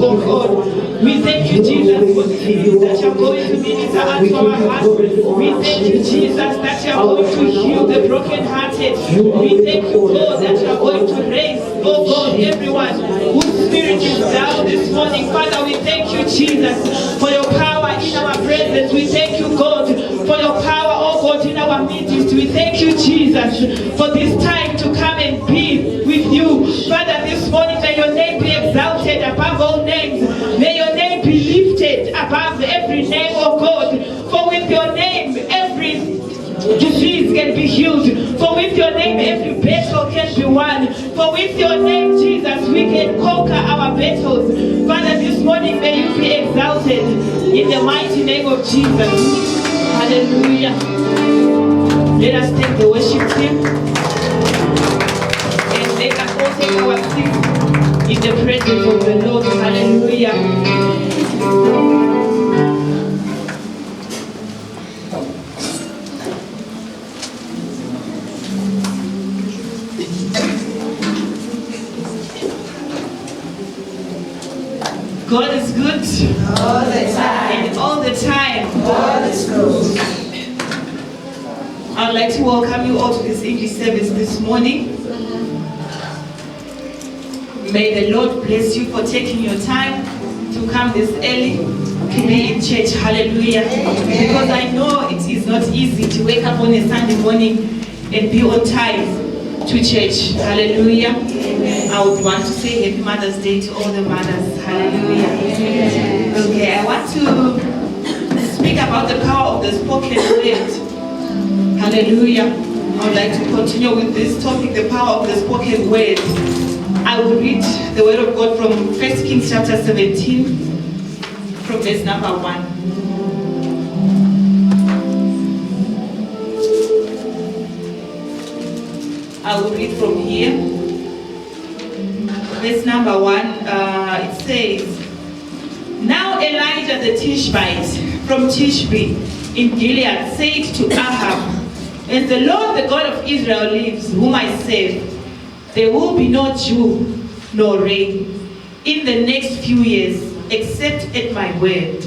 oh God. We thank you, Jesus, for the things that you're going to minister unto our hearts. We thank you, Jesus, that you're going to heal the brokenhearted. We thank you, God, that you're going to raise, oh God, everyone whose spirit is down this morning. Father, we thank you, Jesus, for your power in our presence. We thank you, God, for your power, oh God, in our midst. We thank you, Jesus, for this time to come and be with you. Father, this morning, may your name be exalted above all names. May your name be lifted above every name, oh God. For with your name, every disease can be healed. For with your name, every battle can be won. For with your name, Jesus, we can conquer our battles. Father, this morning, may you be exalted in the mighty name of Jesus. Hallelujah. Let us take the worship team and let us all take our seats in the presence of the Lord. Hallelujah. God is good all the time, and all the time God is good. I'd like to welcome you all to this English service this morning. May the Lord bless you for taking your time to come this early to be in church. Hallelujah. Amen. Because I know it is not easy to wake up on a Sunday morning and be on time to church. Hallelujah. Amen. I would want to say Happy Mother's Day to all the mothers. Hallelujah. Amen. Okay, I want to speak about the power of the spoken word. Hallelujah. I would like to continue with this topic, the power of the spoken word. I will read the word of God from 1 Kings chapter 17, from verse number 1. I will read from here. Verse number 1, it says, Now Elijah the Tishbite from Tishbe in Gilead said to Ahab, As the Lord, the God of Israel lives, whom I serve, there will be no dew nor rain in the next few years, except at my word.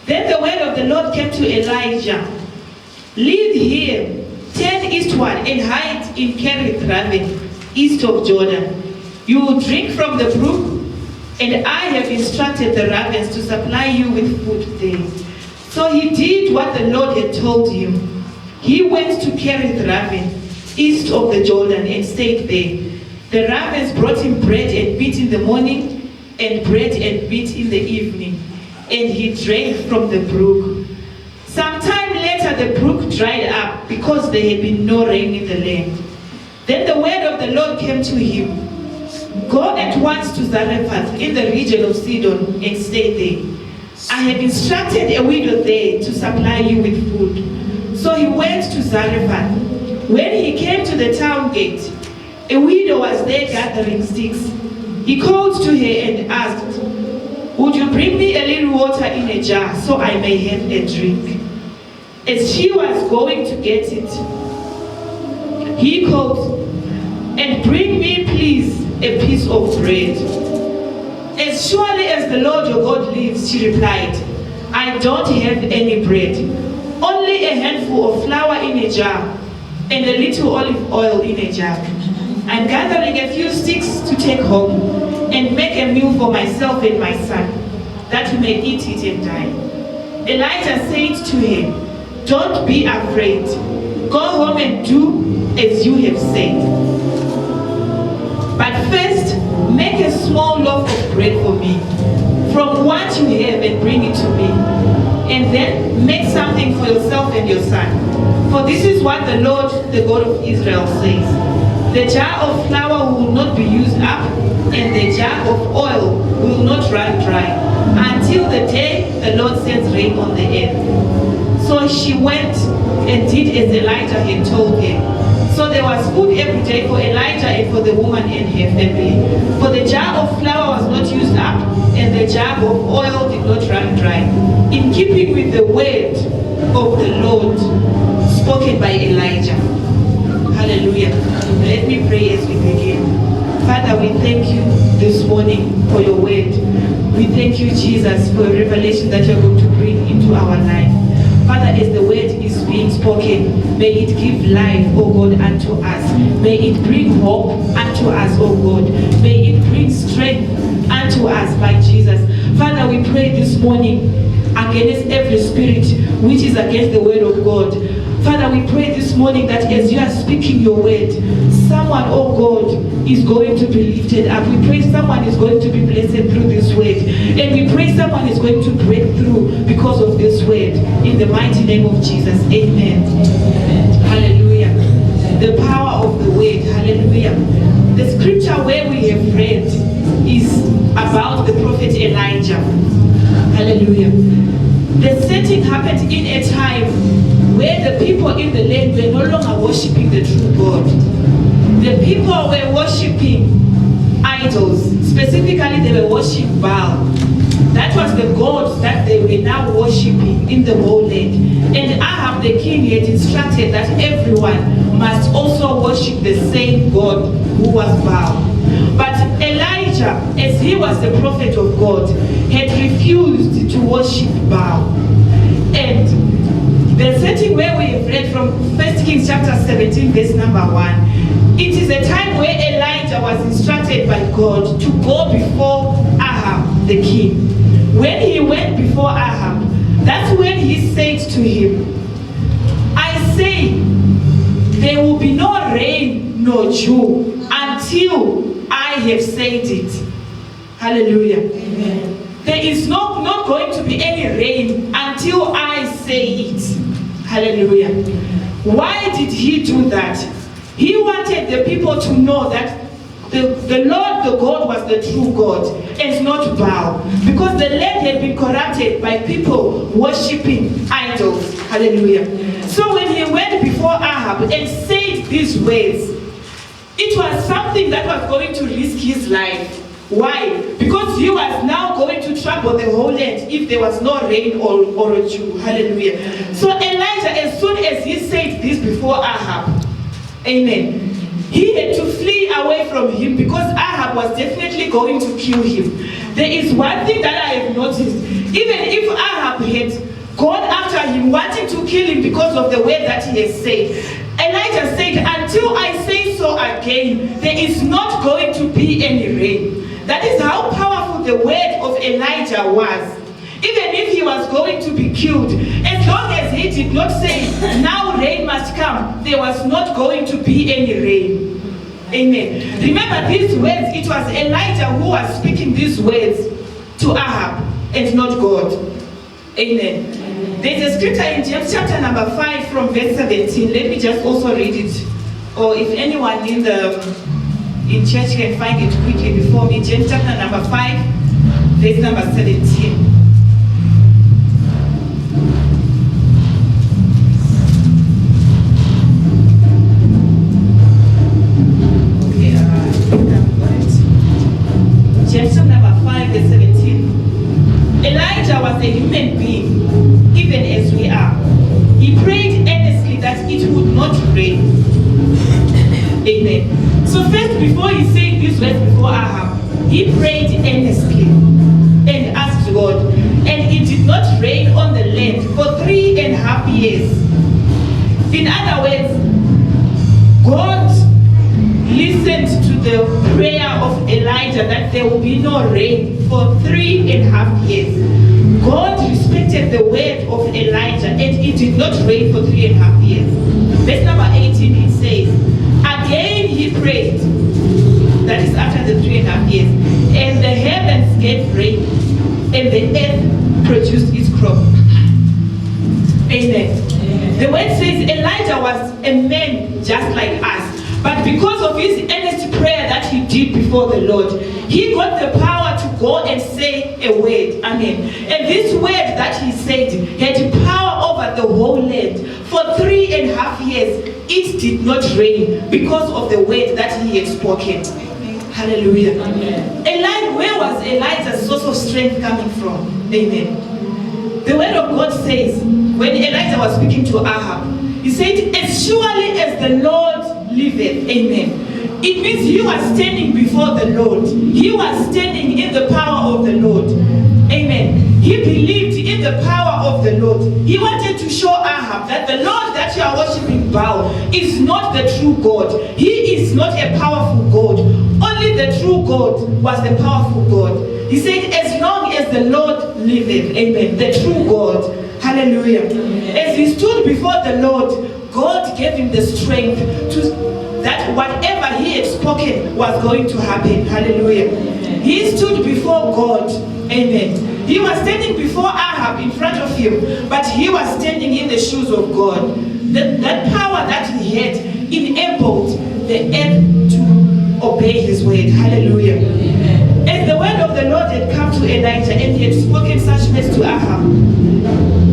Then the word of the Lord came to Elijah, Leave here, turn eastward, and hide in Kerith Raven, east of Jordan. You will drink from the brook, and I have instructed the ravens to supply you with food there. So he did what the Lord had told him. He went to Kerith Raven, east of the Jordan, and stayed there. The ravens brought him bread and meat in the morning, and bread and meat in the evening, and he drank from the brook. Some time later the brook dried up, because there had been no rain in the land. Then the word of the Lord came to him, Go at once to Zarephath in the region of Sidon, and stay there. I have instructed a widow there to supply you with food. So he went to Zarephath. When he came to the town gate, a widow was there gathering sticks. He called to her and asked, Would you bring me a little water in a jar so I may have a drink? As she was going to get it, he called, And bring me, please, a piece of bread. As surely as the Lord your God lives, she replied, I don't have any bread, only a handful of flour in a jar, and a little olive oil in a jar. I'm gathering a few sticks to take home, and make a meal for myself and my son, that we may eat it and die. Elijah said to him, Don't be afraid. Go home and do as you have said. But first, make a small loaf of bread for me, from what you have, and bring it to me. And then make something for yourself and your son. For this is what the Lord, the God of Israel, says. The jar of flour will not be used up, and the jar of oil will not run dry, until the day the Lord sends rain on the earth. So she went and did as Elijah had told her. So there was food every day for Elijah and for the woman and her family. For the jar of flour was not used up, and the jar of oil did not run dry, in keeping with the word of the Lord spoken by Elijah. Hallelujah. Let me pray as we begin. Father, we thank you this morning for your word. We thank you, Jesus, for a revelation that you're going to bring into our life. Father, as the word is being spoken, may it give life, oh God, unto us. May it bring hope unto us, oh God. May it bring strength unto us by Jesus. Father, we pray this morning against every spirit which is against the word of God. Father, we pray this morning that as you are speaking your word, someone, oh God, is going to be lifted up. We pray someone is going to be blessed through this word. And we pray someone is going to break through because of this word. In the mighty name of Jesus. Amen. Amen. Hallelujah. The power of the word. Hallelujah. The scripture where we have read is about the prophet Elijah. Hallelujah. The setting happened in a time where the people in the land were no longer worshipping the true God. The people were worshipping idols. Specifically, they were worshipping Baal. That was the god that they were now worshipping in the whole land. And Ahab the king had instructed that everyone must also worship the same God who was Baal. But Elijah, as he was the prophet of God, had refused to worship Baal. And the setting where we have read from 1 Kings chapter 17, verse number 1, it is a time where Elijah was instructed by God to go before Ahab the king. When he went before Ahab, that's when he said to him, I say, there will be no rain nor dew until I have said it. Hallelujah. Amen. There is not going to be any rain until I say it. Hallelujah. Why did he do that? He wanted the people to know that the Lord, the God, was the true God and not Baal. Because the land had been corrupted by people worshipping idols. Hallelujah. So when he went before Ahab and said these words, it was something that was going to risk his life. Why? Because he was now going to trouble the whole land if there was no rain or a dew. Hallelujah. So Elijah, as soon as he said this before Ahab, amen, he had to flee away from him because Ahab was definitely going to kill him. There is one thing that I have noticed. Even if Ahab had gone after him, wanting to kill him because of the way that he has said, Elijah said, until I say so again, there is not going to be any rain. That is how powerful the word of Elijah was. Even if he was going to be killed, as long as he did not say, now rain must come, there was not going to be any rain. Amen. Remember these words, it was Elijah who was speaking these words to Ahab and not God. Amen. There's a scripture in James chapter number 5 from verse 17. Let me just also read it. Or if anyone in church can find it quickly before me. James chapter number 5, verse number 17. Okay, I've got it. James chapter number 5, verse 17. Elijah was a human being, even as we are. He prayed earnestly that it would not rain. Amen. So first, before he said these words before Ahab, he prayed earnestly and asked God. And it did not rain on the land for 3.5 years. In other words, God listened to the prayer of Elijah that there will be no rain for 3.5 years. God respected the word of Elijah, and it did not rain for 3.5 years. Verse number 18, it says, again he prayed, that is after the 3.5 years, and the heavens gave rain, and the earth produced its crop. Amen. The word says Elijah was a man just like us, but because of his earnest prayer that he did before the Lord, he got the power to go and say a word. Amen. And this word that he said had power over the whole land. For 3.5 years, it did not rain because of the word that he had spoken. Hallelujah. Amen. Where was Elijah's source of strength coming from? Amen. The word of God says, when Elijah was speaking to Ahab, he said, as surely as the Lord liveth, amen, It means he was standing before the Lord. He was standing in the power of the Lord. Amen. He believed in the power of the Lord. He wanted to show Ahab that the Lord that you are worshiping Baal is not the true God. He is not a powerful God. Only the true God was the powerful God. He said, as long as the Lord liveth, amen, the true God. Hallelujah. As he stood before the Lord, God gave him the strength to that whatever he had spoken was going to happen. Hallelujah. He stood before God. Amen. He was standing before Ahab in front of him, but he was standing in the shoes of God. That power that he had enabled the earth to obey his word. Hallelujah. As the word of the Lord had come to Elijah and he had spoken such words to Ahab,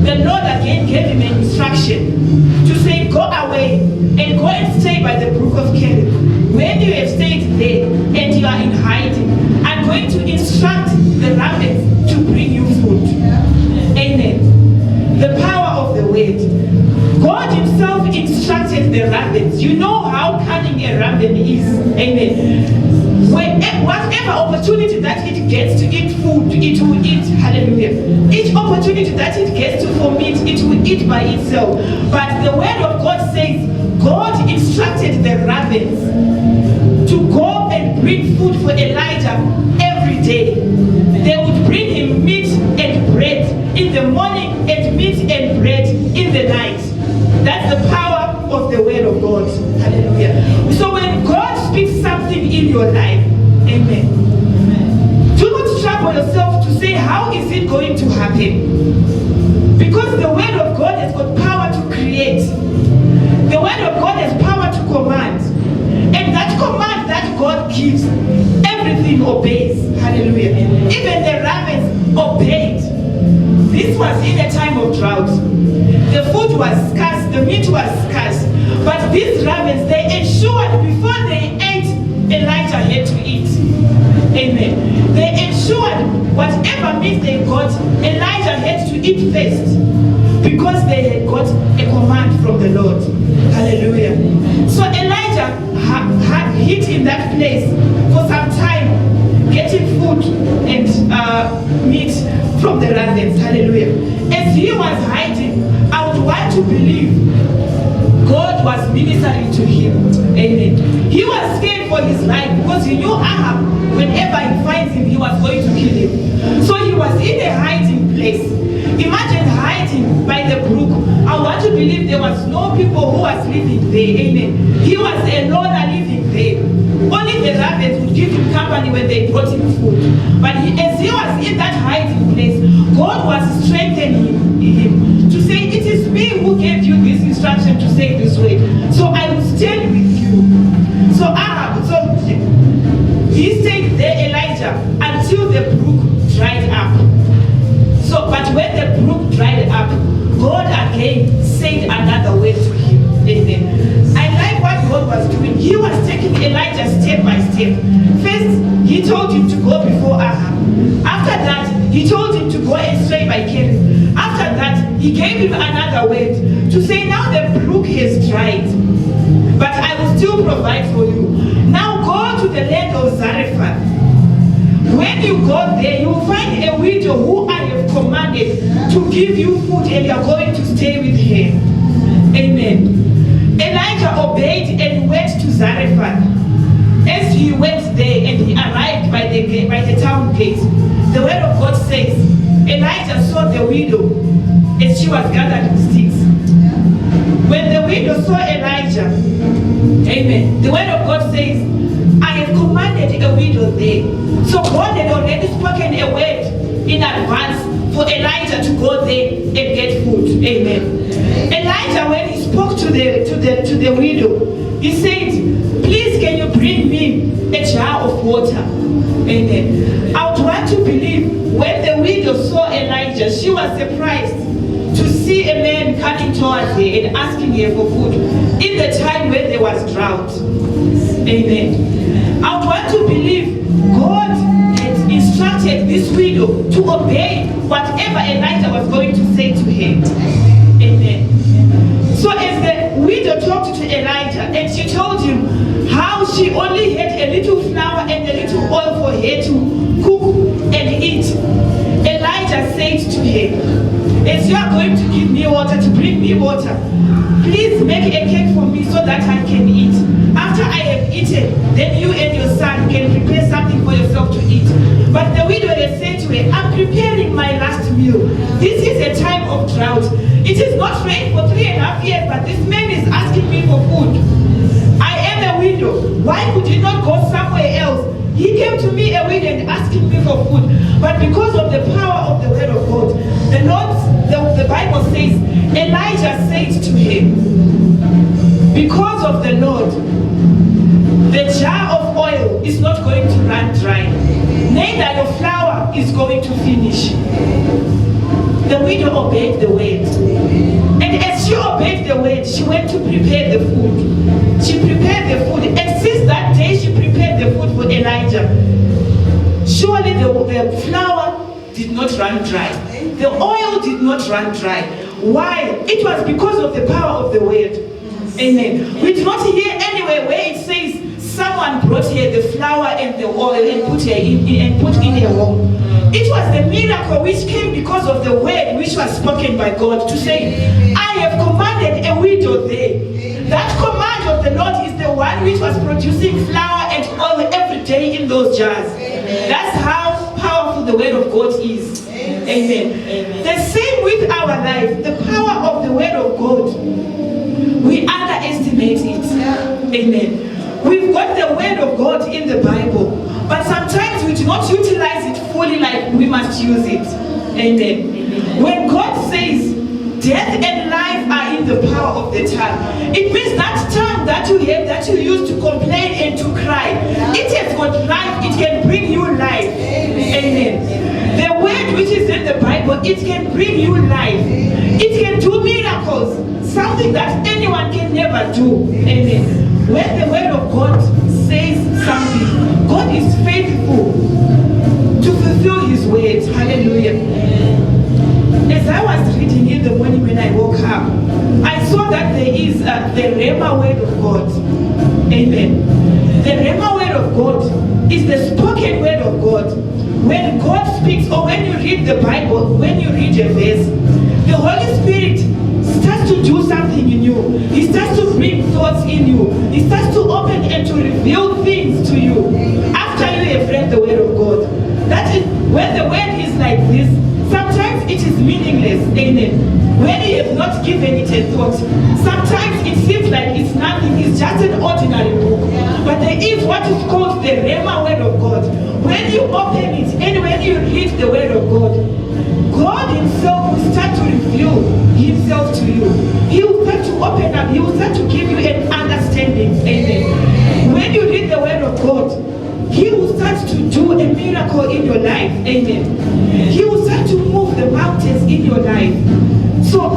the Lord again gave him an instruction to say, go away and go and stay by the brook of Kerith. When you have stayed there and you are in hiding, I'm going to instruct the rabbits to bring you food. Amen. The power of the word. God himself instructed the rabbits. You know how cunning a rabbit is. Amen. Whatever opportunity that it gets to eat food, it will eat. Hallelujah. Each opportunity that it gets to for meat, it will eat by itself. But the word of God says, God instructed the rabbits to go and bring food for Elijah every day. They would bring him meat and bread in the morning and meat and bread in the night. That's the power of the word of God. Hallelujah. So when God speaks something in your life, amen, do not trouble yourself to say, how is it going to happen? Because the word of God has got power to create. The word of God has power to command. And that command that God gives, everything obeys. Hallelujah. Even the rabbits obeyed. This was in a time of drought. The food was scarce, the meat was scarce. But these rabbits, they ensured before they ate, Elijah had to eat. Amen. They ensured whatever meat they got, Elijah had to eat first. Because they had got a command from the Lord. Hallelujah. So Elijah had hid in that place for some time, getting food and meat from the rabbits. Hallelujah. As he was hiding, I would want to believe God was ministering to him. Amen. He was scared for his life because he knew Ahab, whenever he finds him, he was going to kill him. So he was in a hiding place. Imagine hiding by the brook. I want to believe there was no people who was living there. Amen. He was a loner living there. Only the rabbits would give him company when they brought him food. But as he was in that hiding place, God was strengthening him to say, it is me who gave you this instruction to say this way. So I will stand with you. So he stayed there, Elijah, until the brook dried up. So, but when the brook dried up, God again said another word to him. Amen. I like what God was doing. He was taking Elijah step by step. First, he told him to go before Ahab. After that, he told him to go and stray by Kerith. After that, he gave him another word to say, now the brook has dried, but I will still provide for you. Now go to the land of Zarephath. When you go there, you will find a widow who I have commanded to give you food, and you are going to stay with her. Amen. Elijah obeyed and went to Zarephath. As he went there and he arrived by the town gate, the word of God says, Elijah saw the widow as she was gathering sticks. When the widow saw Elijah, amen, the word of God says, I have commanded a widow there. So God had already spoken a word in advance for Elijah to go there and get food. Amen. Elijah, when he spoke to the widow, he said, please can you bring me a jar of water? Amen. I would want to believe when the widow saw Elijah, she was surprised to see a man coming towards her and asking her for food in the time when there was drought. Amen. I would want to believe God had instructed this widow to obey whatever Elijah was going to say to her. Amen. So as the widow talked to Elijah and she told him how she only had a little flour and a little oil for her to cook and eat. Elijah said to her, as you are going to give me water, to bring me water, please make a cake for me so that I can eat. After I have eaten, then you and your son can prepare something for yourself to eat. But the widow had said to her, I'm preparing my last meal. This is a time of drought. It is not rained for 3.5 years, but this man is asking me for food. I am a widow. Why could he not go somewhere else? He came to me a widow and asking me for food. But because of the power of the word of God, the Bible says, Elijah said to him, because of the Lord, the jar of oil is not going to run dry. Neither your flour is going to finish. The widow obeyed the word. And as she obeyed the word, she went to prepare the food. She prepared the food. And since that day, she prepared the food for Elijah. Surely the flour did not run dry. The oil did not run dry. Why? It was because of the power of the word. Amen. We do not hear anywhere where it says someone brought her the flour and the oil and put in her home. It was the miracle which came because of the word which was spoken by God to say, I have commanded a widow there. That command of the Lord is the one which was producing flour and oil every day in those jars. That's how powerful the word of God is. Amen. The same with our life. The power of the word of God, we underestimate it. Amen. We've got the word of God in the Bible, but sometimes we do not utilize it fully like we must use it. Amen. When God says death and life are in the power of the tongue, it means that tongue that you have, that you use to complain and to cry, it has got life. It can bring you life. Amen. The word which is in the Bible, it can bring you life. It can do miracles, something that anyone can never do. Amen. When the word of God says something, God is faithful to fulfill his words. Hallelujah. As I was reading in the morning when I woke up, I saw that there is the Rhema word of God. Amen. The Rhema word of God is the spoken word of God. When God speaks, or when you read the Bible, when you read a verse, the Holy Spirit starts to do something in you. He starts to bring thoughts in you. He starts to open and to reveal things to you after you have read the word of God. That is, when the word is like this, sometimes it is meaningless. Amen. When you have not given it a thought, sometimes it seems like it's nothing. It's just an ordinary book. But there is what is called the Rhema word of God. When you open it and when you read the word of God, God himself will start to reveal himself to you. He will start to open up. He will start to give you an understanding. Amen. When you read the word of God, he will start to do a miracle in your life. Amen. He will start to move the mountains in your life. So,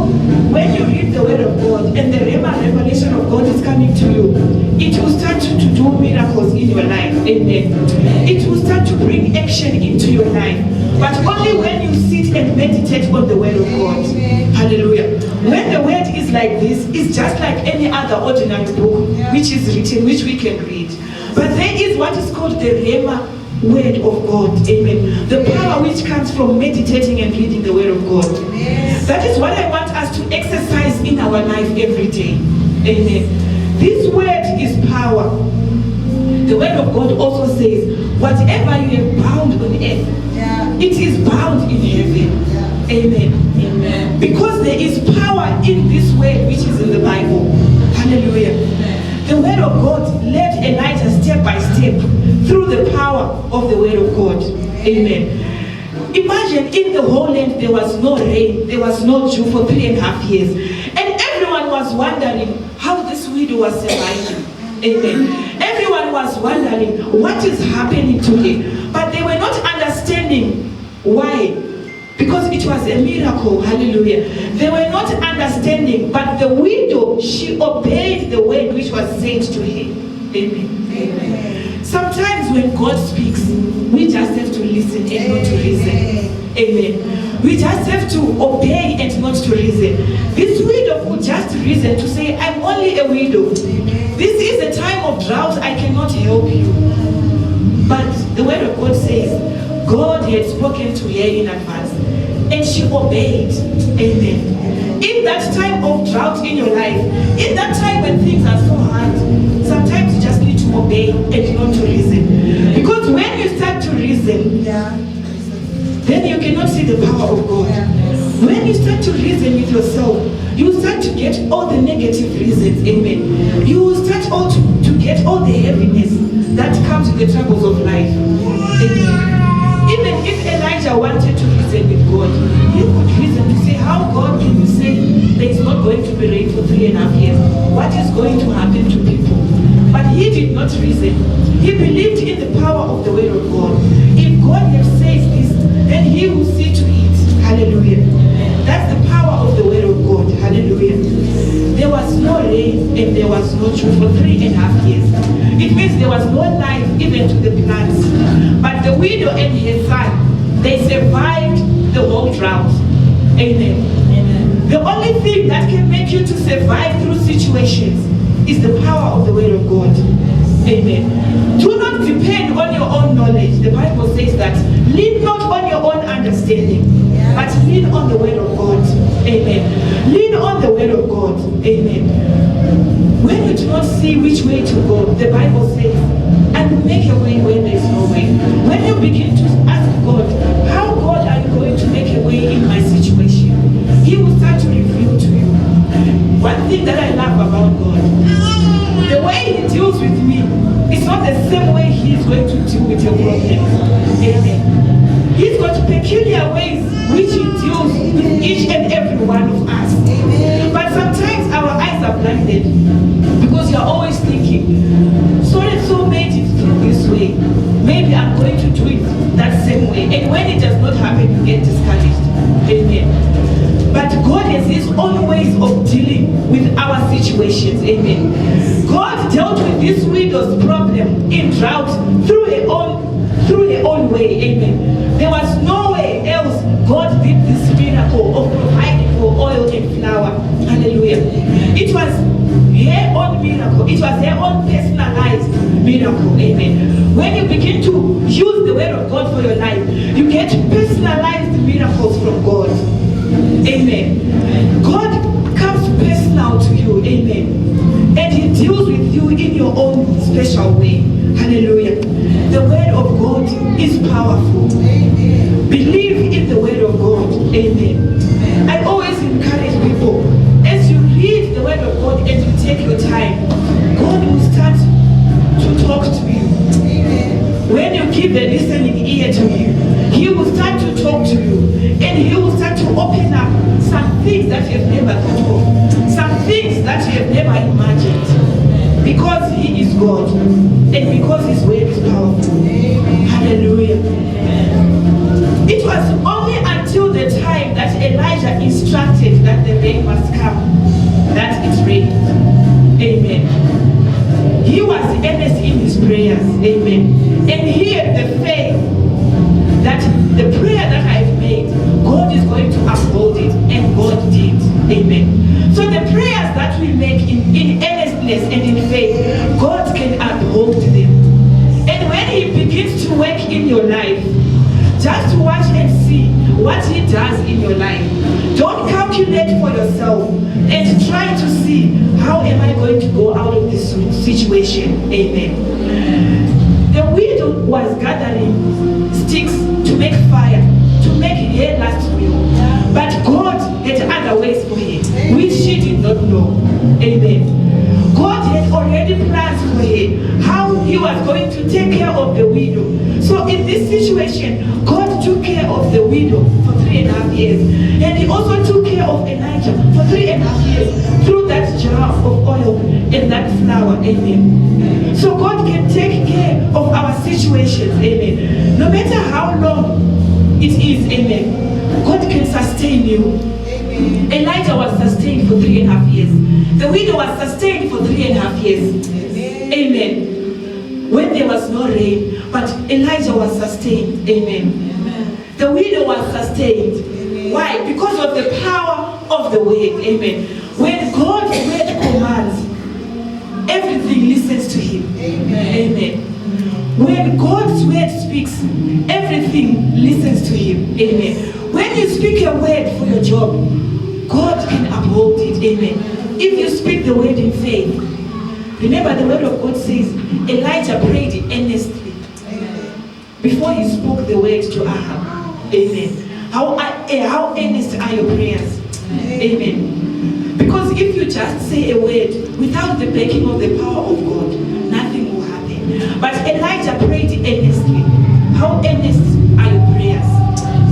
when you read the word of God and the revelation of God is coming to you, it will start to do miracles in your life. Amen. It will start to bring action into your life. But only when you sit and meditate on the word of God. Hallelujah. When the word is like this, it's just like any other ordinary book which is written, which we can read. But there is what is called the Rhema word of God. Amen. The power which comes from meditating and reading the word of God. That is what I want us to exercise in our life every day. Amen. This word is power. The word of God also says, whatever you have bound on earth, it is bound in heaven. Amen. Amen. Because there is power in this word which is in the Bible. Hallelujah. The word of God led Elijah step by step through the power of the word of God. Amen. Imagine in the whole land there was no rain, there was no dew for 3.5 years. And everyone was wondering how this widow was surviving. Amen. Everyone was wondering what is happening to her. But they were not understanding why. Because it was a miracle. Hallelujah. They were not understanding. But the widow, she obeyed the word which was said to her. Amen. Amen. Sometimes when God speaks, we just have to listen and not to reason. Amen. We just have to obey and not to reason. This widow just reason to say, I'm only a widow. This is a time of drought, I cannot help you. But the word of God says, God had spoken to her in advance, and she obeyed. Amen. In that time of drought in your life, in that time when things are so hard, sometimes you just need to obey and not to reason. Because when you start to reason, then you cannot see the power of God. When you start to reason with yourself, you start to get all the negative reasons. Amen. You will start all to get all the heaviness that comes with the troubles of life. Amen. Even if Elijah wanted to reason with God, he could reason to say, how God can you say there is not going to be rain for 3.5 years? What is going to happen to people? But he did not reason. He believed in the power of the word of God. If God has said this, then he will see to it. Hallelujah. That's the power of the word of God. Hallelujah. There was no rain and there was no dew for 3.5 years. It means there was no life even to the plants. But the widow and her son, they survived the whole drought. Amen. Amen. The only thing that can make you to survive through situations is the power of the word of God. Amen. Do not depend on your own knowledge. The Bible says that lean not on your own understanding, but lean on the word of God. Amen. Lean on the word of God. Amen. When you do not see which way to go, the Bible says, and make a way where there is no way. When you begin to ask God, how God are you going to make a way in my situation? He will start to reveal to you. One thing that I love about God, the way he deals with me, it's not the same way he is going to deal with your problems. Amen. He's got peculiar ways which he deals with each and every one of us. Amen. But sometimes our eyes are blinded because you're always thinking, so and so made it through this way. Maybe I'm going to do it that same way. And when it does not happen, you get discouraged. Amen. But God has his own ways of dealing with our situations. Amen. God dealt with this widow's problem in drought through her own way. Amen. There was no way else God did this miracle of providing for oil and flour. Hallelujah. It was her own miracle. It was her own personalized miracle. Amen. When you begin to use the word of God for your life, you get personalized miracles from God. Amen. God comes personal to you. Amen. And he deals with you in your own special way. Hallelujah. The word of God is powerful. Amen. Believe in the word of God. Amen. I always encourage people, as you read the word of God and you take your time, God will start to talk to you. Amen. When you give the listening ear to him, he will start to talk to you, and he will start to open up some things that you have never thought of, some things that you have never imagined, because he is God and because his word is powerful. Hallelujah. It was only until the time that Elijah instructed that the rain must come that it rained. Amen. He was earnest in his prayers. Amen. And here the faith that the prayer that I've made, God is going to uphold it, and God did. Amen. So the prayers that we make in earnestness and in faith, God can uphold them. And when he begins to work in your life, just watch and see what he does in your life. Don't calculate for yourself and try to see, how am I going to go out of this situation? Amen. The widow was gathering sticks to make fire, to make her last meal. But God had other ways for her, which she did not know. Amen. God had already plans for her, how he was going to take care of the widow. So in this situation, God took care of the widow for 3.5 years. And he also took care of Elijah for 3.5 years through that jar of oil and that flour. Amen. So God can take care of our situations. Amen. No matter how long it is. Amen. God can sustain you. Amen. Elijah was sustained for 3.5 years. The widow was sustained for 3.5 years. Amen. Amen. When there was no rain, but Elijah was sustained. Amen. Amen. The widow was sustained. Amen. Why? Because of the power of the word. Amen. When God's word commands, everything listens to him. Amen. When God's word speaks, everything listens to him. Amen. When you speak a word for your job, God can uphold it. Amen. If you speak the word in faith, remember the word of God says, Elijah prayed earnestly before he spoke the word to Ahab. Amen. How earnest are your prayers? Amen. Because if you just say a word without the backing of the power of God, nothing will happen. But Elijah prayed earnestly. How earnest are your prayers?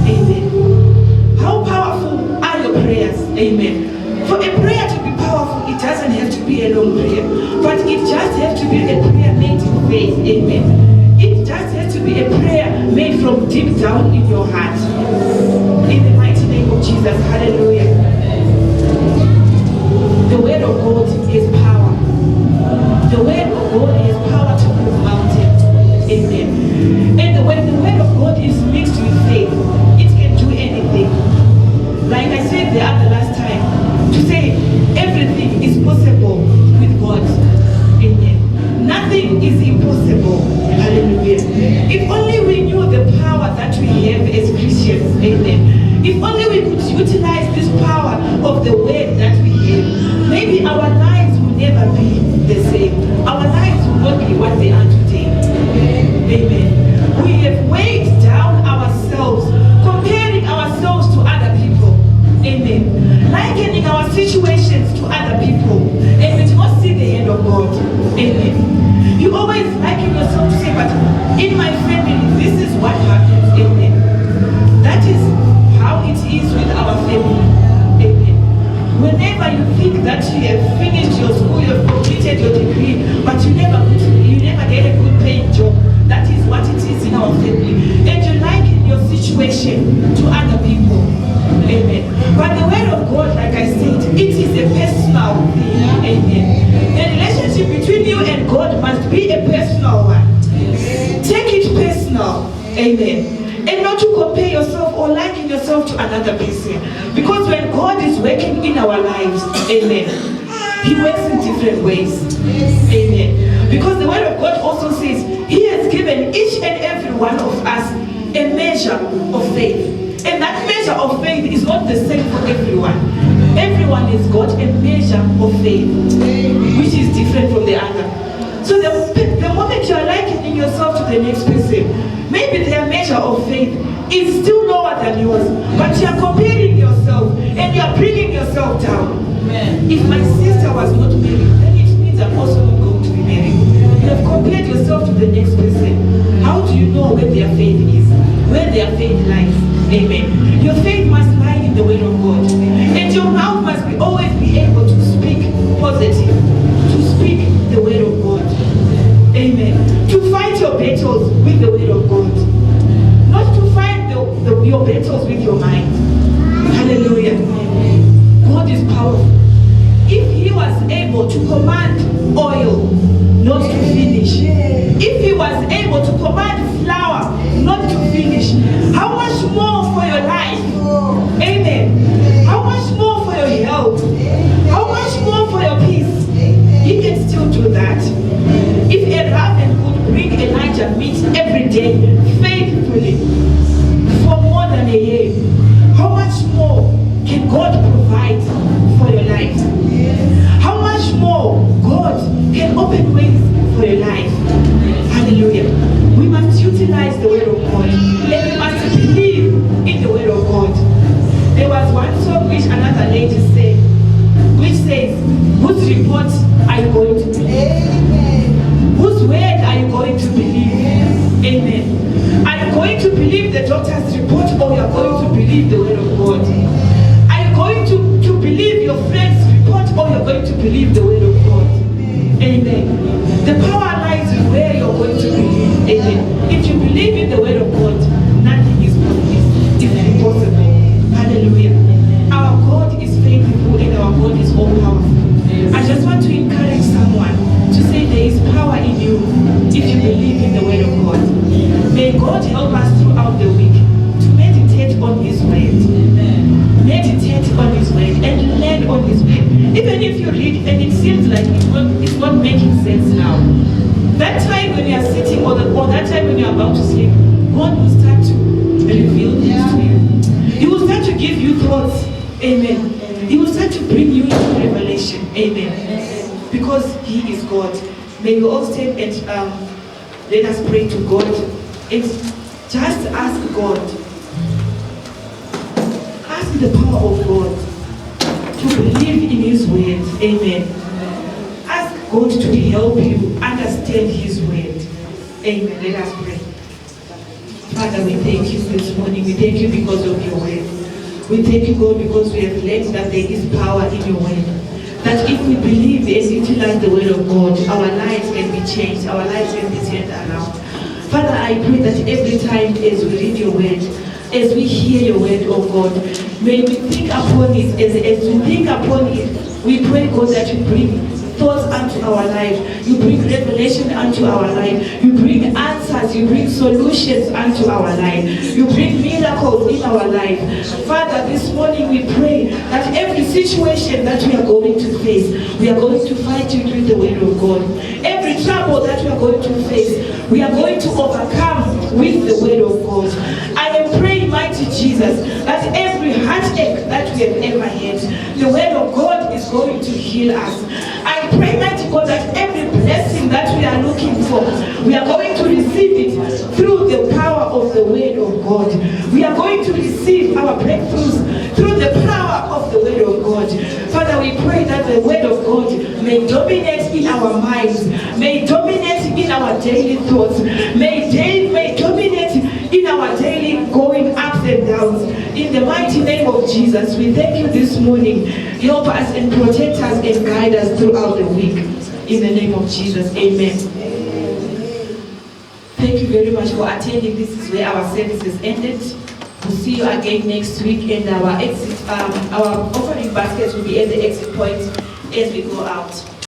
Amen. How powerful are your prayers? Amen. For a prayer to be powerful, it doesn't have to be a long prayer, but it just has to be a prayer made in faith. Amen. It just has to be a prayer made from deep down in your heart. In the mighty name of Jesus. Hallelujah. The word of God is power. The word of God is power to move mountains. Amen. And when the word of God is mixed with faith, it can do anything. Like I said the other last time, to say everything is possible with God. Amen. Nothing is impossible. Hallelujah. If only we knew the power that we have as Christians. Amen. If only we could utilize this power of the word that we have, maybe our lives will never be the same. Our lives will not be what they are today. Amen. We have weighed down ourselves, comparing ourselves to other people. Amen. Likening our situations to other people. And we do not see the hand of God. Amen. You always liken yourself to say, but in my family, this is what happens. Amen. That is how it is with our family. Amen. Whenever you think that you have finished your school, you have completed your degree, but you never get a good paying job, that is what it is in our family. And you liken your situation to other people. Amen. But the word of God, like I said, it is a personal thing. Amen. The relationship between you and God must be a personal one. Take it personal. Amen. And not to compare yourself or liken yourself to another person. Because when God is working in our lives, amen, he works in different ways. Amen. Because the word of God also says, he has given each and every one of us a measure of faith. And that measure of faith is not the same for everyone. Everyone has got a measure of faith, which is different from the other. So the moment you are likening yourself to the next person, maybe their measure of faith is still lower than yours, but you are comparing yourself and you are bringing yourself down. Amen. If my sister was not married, then it means I'm also not going to be married. You have compared yourself to the next person. How do you know where their faith is? Where their faith lies? Amen. Your faith must lie in the word of God. And your mouth must always be able to speak positive, to speak the word of God. Amen. To fight your battles with the word of God. Not to fight your battles with your mind. Hallelujah. God is powerful. If he was able to command oil not to finish, if he was able to command flour not to finish, how much more for your life? Amen. How much more for your health? How much more for your peace? He can still do that. If a raven could bring Elijah meat every day faithfully for more than a year, how much more can God provide for your life? How much more God can open ways for your life? Hallelujah. We must utilize the word of God, and we must believe in the word of God. There was one song which another lady said, which says, whose report are you going to believe? Whose word are you going to believe? Amen. Are you going to believe the doctor's report, or you are going to believe the word of God? Are you going to believe your friend's report, or you are going to believe the word of God? Amen. The power lies in where you are going to believe. Amen. If you believe in the word of God, nothing is impossible. Hallelujah. Our God is faithful and our God is all powerful. I just want to encourage someone to say there is power in you if you believe in the word of God. May God help us throughout the week to meditate on his word. Meditate on his word and learn on his word. Even if you give you thoughts. Amen. He will start to bring you into revelation. Amen. Because He is God. May we all stand and let us pray to God. And just ask God. Ask the power of God to believe in His word. Amen. Ask God to help you understand His word. Amen. Let us pray. Father, we thank you this morning. We thank you because of your word. We thank you, God, because we have learned that there is power in your word. That if we believe and utilize the word of God, our lives can be changed, our lives can be turned around. Father, I pray that every time as we read your word, as we hear your word, oh God, may we think upon it. As we think upon it, we pray, God, that you bring thoughts unto our life. You bring revelation unto our life. You bring answers. You bring solutions unto our life. You bring miracles in our life. Father, this morning we pray that every situation that we are going to face, we are going to fight it with the word of God. Every trouble that we are going to face, we are going to overcome with the word of God. I am praying, mighty Jesus, that every heartache that we have ever had, the word of God is going to heal us. I pray, mighty God, that every blessing that we are looking for, we are going to receive it through the power of the word of God. We are going to receive our breakthroughs through the power of the word of God. Father, we pray that the word of God may dominate in our minds, may dominate in our daily thoughts, may dominate in our daily going ups and downs. In the mighty name of Jesus, we thank you this morning. Help us and protect us and guide us throughout the week. In the name of Jesus, amen. Thank you very much for attending. This is where our service is ended. We'll see you again next week, and our offering baskets will be at the exit point as we go out.